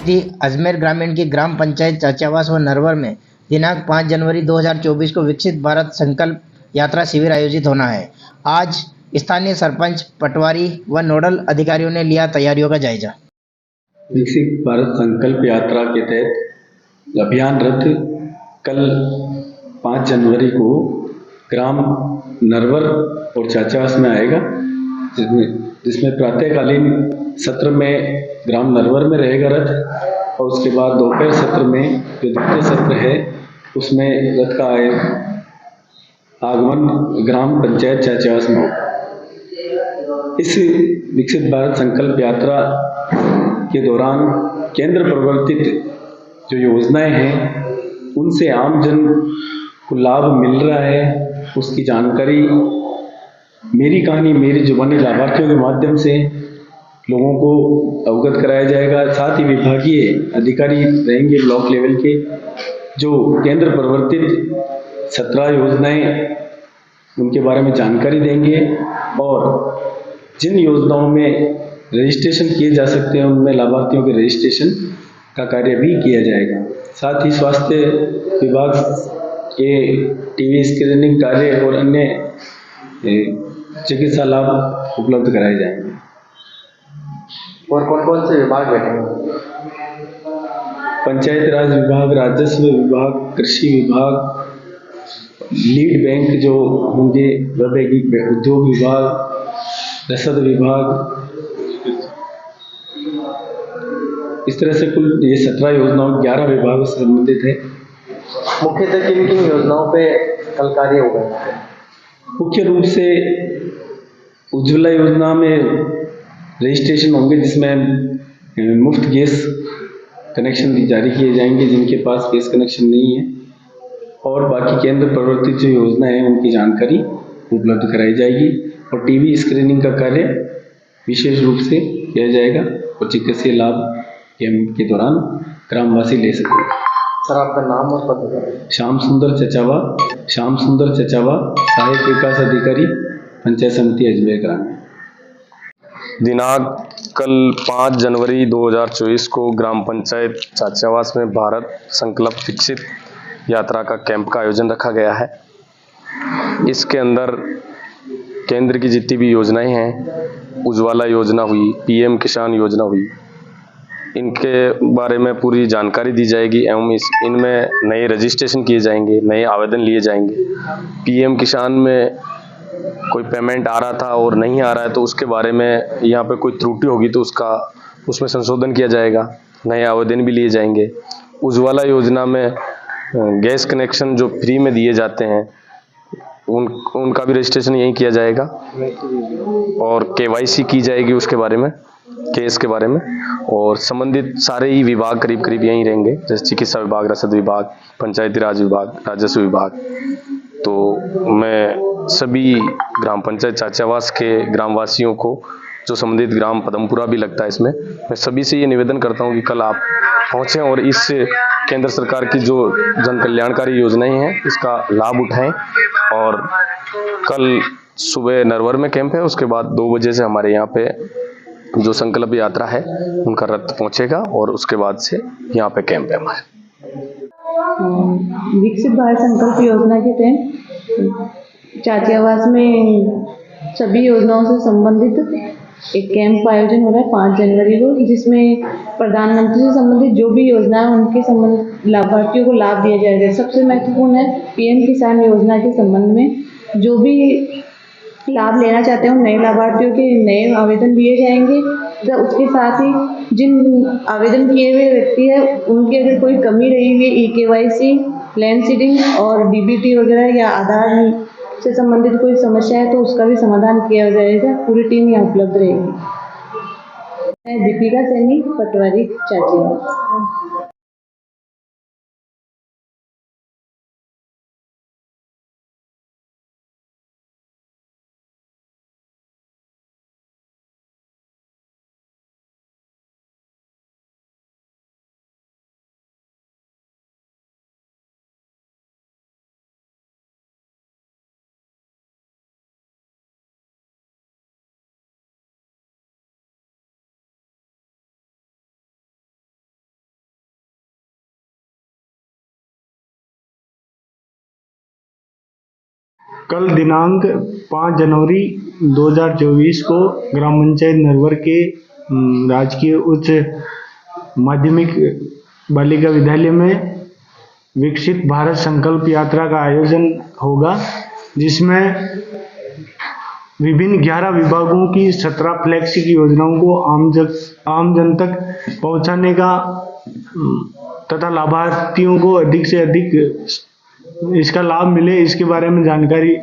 SD Ajmer ग्रामीण की ग्राम पंचायत चाचावास व नरवर में दिनांक 5 जनवरी 2024 को विकसित भारत संकल्प यात्रा शिविर आयोजित होना है। आज स्थानीय सरपंच, पटवारी व नोडल अधिकारियों ने लिया तैयारियों का जायजा। विकसित भारत संकल्प यात्रा के तहत अभियान रथ कल 5 जनवरी को ग्राम नरवर और चाचावास में आएगा, जिसमें प्रातःकालीन सत्र में ग्राम नरवर में रहेगा रथ और उसके बाद दोपहर सत्र में जो द्वितीय सत्र है उसमें रथ का आगमन ग्राम पंचायत चाचावास में होगा। इस विकसित भारत संकल्प यात्रा के दौरान केंद्र प्रवर्तित जो योजनाएं हैं उनसे आम जन को लाभ मिल रहा है, उसकी जानकारी मेरी कहानी मेरी जुबानी लाभार्थियों के माध्यम से लोगों को अवगत कराया जाएगा। साथ ही विभागीय अधिकारी रहेंगे ब्लॉक लेवल के, जो केंद्र प्रवर्तित 17 योजनाएं उनके बारे में जानकारी देंगे और जिन योजनाओं में रजिस्ट्रेशन किए जा सकते हैं उनमें लाभार्थियों के रजिस्ट्रेशन का कार्य भी किया जाएगा। साथ ही स्वास्थ्य विभाग के टीवी स्क्रीनिंग कार्य और अन्य चिकित्सा लाभ उपलब्ध कराए जाएंगे। और कौन कौन से विभाग बैठेंगे? पंचायत राज विभाग, राजस्व विभाग, कृषि विभाग, लीड बैंक जो होंगे, उद्योग विभाग, रसद विभाग, इस तरह से कुल ये 17 योजनाओं 11 विभागों से संबंधित है। मुख्यतः किन किन योजनाओं पे कल कार्य होगा? मुख्य रूप से उज्ज्वला योजना में रजिस्ट्रेशन होंगे, जिसमें मुफ्त गैस कनेक्शन जारी किए जाएंगे जिनके पास गैस कनेक्शन नहीं है, और बाकी केंद्र प्रवर्तित जो योजना है उनकी जानकारी उपलब्ध कराई जाएगी और टीवी स्क्रीनिंग का कार्य विशेष रूप से किया जाएगा और चिकित्सीय लाभ कैंप के दौरान ग्रामवासी ले सकेंगे। सर, आपका नाम और पद? श्याम सुंदर चचावा, सहायक विकास अधिकारी, पंचायत समिति अजमेर ग्रामीण। दिनांक कल 5 जनवरी 2024 को ग्राम पंचायत चाचावास में भारत संकल्प विकसित यात्रा का कैंप का आयोजन रखा गया है। इसके अंदर केंद्र की जितनी भी योजनाएं हैं, उज्ज्वला योजना हुई, पीएम किसान योजना हुई, इनके बारे में पूरी जानकारी दी जाएगी एवं इनमें नए रजिस्ट्रेशन किए जाएंगे, नए आवेदन लिए जाएंगे। पीएम किसान में कोई पेमेंट आ रहा था और नहीं आ रहा है तो उसके बारे में यहाँ पे कोई त्रुटि होगी तो उसमें संशोधन किया जाएगा, नए आवेदन भी लिए जाएंगे। उज्ज्वला योजना में गैस कनेक्शन जो फ्री में दिए जाते हैं उनका भी रजिस्ट्रेशन यहीं किया जाएगा और केवाईसी की जाएगी उसके बारे में, केस के बारे में, और संबंधित सारे ही विभाग करीब यहीं रहेंगे, जैसे चिकित्सा विभाग, रसद विभाग, पंचायती राज विभाग, राजस्व विभाग। तो मैं सभी ग्राम पंचायत चाचावास के ग्रामवासियों को, जो संबंधित ग्राम पदमपुरा भी लगता है इसमें, मैं सभी से ये निवेदन करता हूँ कि कल आप पहुँचें और इस केंद्र सरकार की जो जन कल्याणकारी योजनाएं हैं इसका लाभ उठाएं। और कल सुबह नरवर में कैंप है, उसके बाद 2 बजे से हमारे यहाँ पे जो संकल्प यात्रा है उनका रथ पहुँचेगा और उसके बाद से यहाँ पे कैंप है हमारे। विकसित भारत संकल्प योजना के तहत चाचावास में सभी योजनाओं से संबंधित एक कैंप का आयोजन हो रहा है 5 जनवरी को, जिसमें प्रधानमंत्री से संबंधित जो भी योजना है उनके संबंधित लाभार्थियों को लाभ दिया जाएगा। सबसे महत्वपूर्ण है पीएम किसान योजना के संबंध में जो भी लाभ लेना चाहते हैं नए लाभार्थियों के नए आवेदन दिए जाएंगे। उसके साथ ही जिन आवेदन किए हुए व्यक्ति है उनकी अगर कोई कमी रही हुई केवाईसी, लैंड सीडिंग और डीबीटी वगैरह या आधार से संबंधित कोई समस्या है तो उसका भी समाधान किया जाएगा। पूरी टीम यहाँ उपलब्ध रहेगी। मैं दीपिका सैनी, पटवारी, चाचावास। कल दिनांक 5 जनवरी 2024 को ग्राम पंचायत नरवर के राजकीय उच्च माध्यमिक बालिका विद्यालय में विकसित भारत संकल्प यात्रा का आयोजन होगा, जिसमें विभिन्न 11 विभागों की 17 फ्लैगशिप योजनाओं को आम जन तक पहुंचाने का तथा लाभार्थियों को अधिक से अधिक इसका लाभ मिले, इसके बारे में जानकारी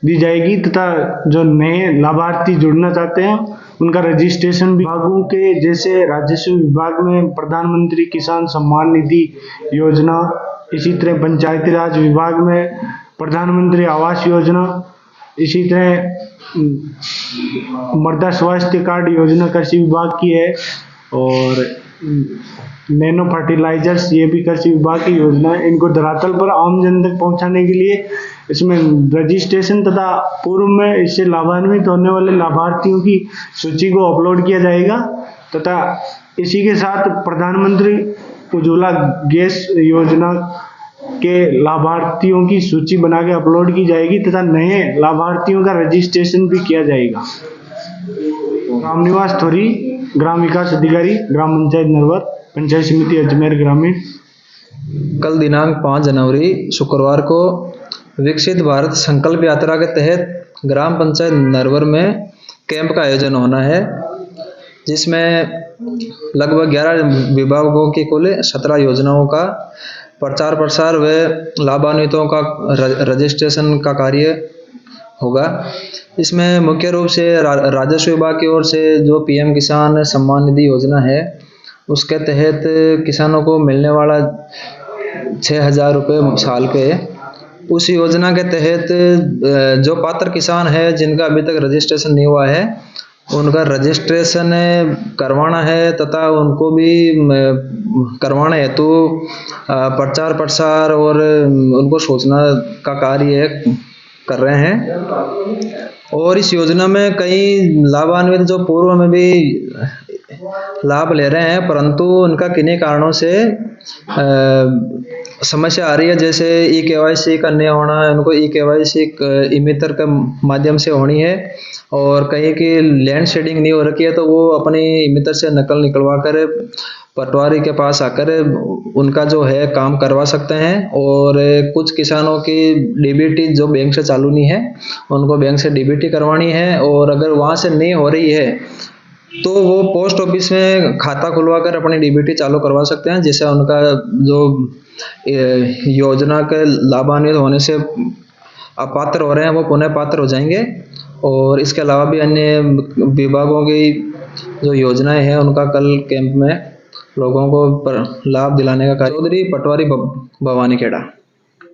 दी जाएगी तथा जो नए लाभार्थी जुड़ना चाहते हैं उनका रजिस्ट्रेशन विभागों के जैसे राजस्व विभाग में प्रधानमंत्री किसान सम्मान निधि योजना, इसी तरह पंचायती राज विभाग में प्रधानमंत्री आवास योजना, इसी तरह मृदा स्वास्थ्य कार्ड योजना कृषि विभाग की है, और नैनो फर्टिलाइजर्स ये भी कृषि विभाग की योजना है। इनको धरातल पर आम जन तक पहुंचाने के लिए इसमें रजिस्ट्रेशन तथा पूर्व में इससे लाभान्वित होने वाले लाभार्थियों की सूची को अपलोड किया जाएगा तथा इसी के साथ प्रधानमंत्री उज्ज्वला गैस योजना के लाभार्थियों की सूची बना के अपलोड की जाएगी तथा नए लाभार्थियों का रजिस्ट्रेशन भी किया जाएगा। रामनिवास थोरी, ग्राम विकास अधिकारी, ग्राम पंचायत नरवर, पंचायत समिति अजमेर ग्रामीण। कल दिनांक 5 जनवरी शुक्रवार को विकसित भारत संकल्प यात्रा के तहत ग्राम पंचायत नरवर में कैंप का आयोजन होना है, जिसमें लगभग 11 विभागों की कुल 17 योजनाओं का प्रचार प्रसार व लाभान्वितों का रजिस्ट्रेशन का कार्य होगा। इसमें मुख्य रूप से राजस्व विभाग की ओर से जो पीएम किसान सम्मान निधि योजना है, उसके तहत किसानों को मिलने वाला 6,000 रुपये साल पे, उस योजना के तहत जो पात्र किसान है जिनका अभी तक रजिस्ट्रेशन नहीं हुआ है, उनका रजिस्ट्रेशन करवाना है तथा उनको भी करवाने हेतु प्रचार प्रसार और उनको सूचना का कार्य कर रहे हैं। और इस योजना में कई लाभान्वित जो पूर्व में भी लाभ ले रहे हैं, परंतु उनका किन्हीं कारणों से समस्या आ रही है, जैसे ई-केवाईसी का नहीं होना है, उनको ई-केवाईसी ई-मित्र के माध्यम से होनी है, और कहीं की लैंड शेडिंग नहीं हो रखी है तो वो अपनी ई-मित्र से नकल निकलवा कर पटवारी के पास आकर उनका जो है काम करवा सकते हैं। और कुछ किसानों की डीबीटी जो बैंक से चालू नहीं है, उनको बैंक से डीबीटी करवानी है, और अगर वहाँ से नहीं हो रही है तो वो पोस्ट ऑफिस में खाता खुलवा कर अपनी डीबीटी चालू करवा सकते हैं, जिससे उनका जो योजना के लाभान्वित होने से अपात्र हो रहे हैं वो पुनः पात्र हो जाएंगे। और इसके अलावा भी अन्य विभागों की जो योजनाएं हैं उनका कल कैंप में लोगों को लाभ दिलाने का कार्य। चौधरी पटवारी भवानी खेड़ा।